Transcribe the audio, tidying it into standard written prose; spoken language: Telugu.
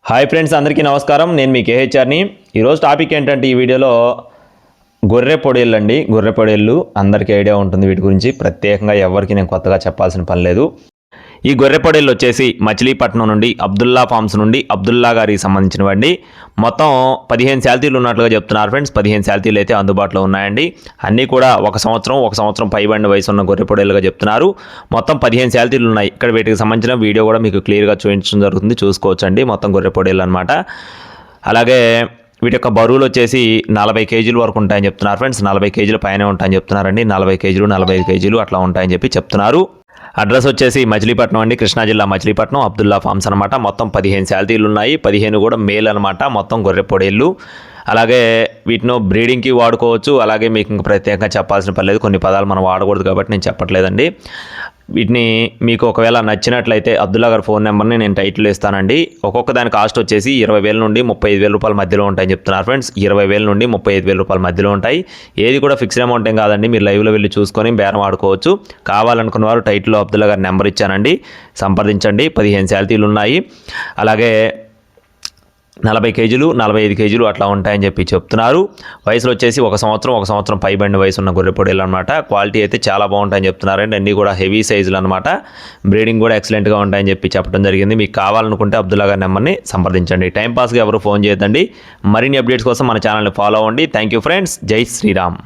హాయ్ ఫ్రెండ్స్, అందరికీ నమస్కారం. నేను మీ కేహెచ్ఆర్ని. ఈరోజు టాపిక్ ఏంటంటే ఈ వీడియోలో గొర్రె పొడేళ్ళు అండి. గొర్రె పొడేళ్ళు అందరికీ ఐడియా ఉంటుంది. వీటి గురించి ప్రత్యేకంగా ఎవరికి నేను కొత్తగా చెప్పాల్సిన పని లేదు. ఈ గొర్రె పొడేళ్ళు వచ్చేసి మచిలీపట్నం నుండి అబ్దుల్లా ఫార్మ్స్ నుండి అబ్దుల్లా గారికి సంబంధించినవండి. మొత్తం 15 శాల్తీలు ఉన్నట్లుగా చెప్తున్నారు ఫ్రెండ్స్. 15 శాల్తీలు అయితే అందుబాటులో ఉన్నాయండి. అన్నీ కూడా ఒక సంవత్సరం పైబడిన వయసు ఉన్న గొర్రె పొడేళ్ళుగా చెప్తున్నారు. మొత్తం 15 శాల్తీలు ఉన్నాయి. ఇక్కడ వీటికి సంబంధించిన వీడియో కూడా మీకు క్లియర్గా చూపించడం జరుగుతుంది, చూసుకోవచ్చండి. మొత్తం గొర్రె పొడేళ్ళు అనమాట. అలాగే వీటి యొక్క బరువులు వచ్చేసి 40 కేజీల వరకు ఉంటాయని చెప్తున్నారు ఫ్రెండ్స్. 40 కేజీల పైన ఉంటాయని చెప్తున్నారండి. 40 కేజీలు 45 కేజీలు అట్లా ఉంటాయని చెప్పి చెప్తున్నారు. అడ్రస్ వచ్చేసి మచిలీపట్నం అండి, కృష్ణా జిల్లా మచిలీపట్నం, అబ్దుల్లా ఫార్మ్స్ అనమాట. మొత్తం 15 శాల్తీలు ఉన్నాయి. 15 కూడా మేల్ అనమాట. మొత్తం గొర్రె పొడేళ్ళు. అలాగే వీటిని బ్రీడింగ్కి వాడుకోవచ్చు. అలాగే మీకు ఇంకా ప్రత్యేకంగా చెప్పాల్సిన పని లేదు. కొన్ని పదాలు మనం వాడకూడదు కాబట్టి నేను చెప్పట్లేదండి. వీటిని మీకు ఒకవేళ నచ్చినట్లయితే అబ్దుల్లా గారి ఫోన్ నెంబర్ని నేను టైటిల్లో ఇస్తానండి. ఒక్కొక్క దాని కాస్ట్ వచ్చేసి 20,000 నుండి 35,000 రూపాయల మధ్యలో ఉంటాయని చెప్తున్నారు ఫ్రెండ్స్. 20,000 నుండి 35,000 రూపాయల మధ్యలో ఉంటాయి. ఏది కూడా ఫిక్స్డ్ అమౌంట్ ఏం కాదండి. మీరు లైవ్లో వెళ్ళి చూసుకొని బేరం ఆడుకోవచ్చు. కావాలనుకున్న వారు టైటిల్లో అబ్దుల్లా గారి నెంబర్ ఇచ్చానండి, సంప్రదించండి. 15 శాల్తీలు ఉన్నాయి. అలాగే 40 కేజీలు 45 కేజీలు అట్లా ఉంటాయని చెప్పి చెప్తున్నారు. వయసులో వచ్చేసి ఒక సంవత్సరం పైబడిన వయసు ఉన్న గొర్రె పొడేళ్ళు అనమాట. క్వాలిటీ అయితే చాలా బాగుంటాయని చెప్తున్నారండి. అన్నీ కూడా హెవీ సైజులు అనమాట. బ్రీడింగ్ కూడా ఎక్సలెంట్గా ఉంటాయని చెప్పి చెప్పడం జరిగింది. మీకు కావాలనుకుంటే అబ్దుల్లా గారి నెంబర్ని సంప్రదించండి. టైంపాస్గా ఎవరు ఫోన్ చేయొద్దండి. మరిన్ని అప్డేట్స్ కోసం మన ఛానల్ని ఫాలో అవ్వండి. Thank you friends. జై శ్రీరామ్.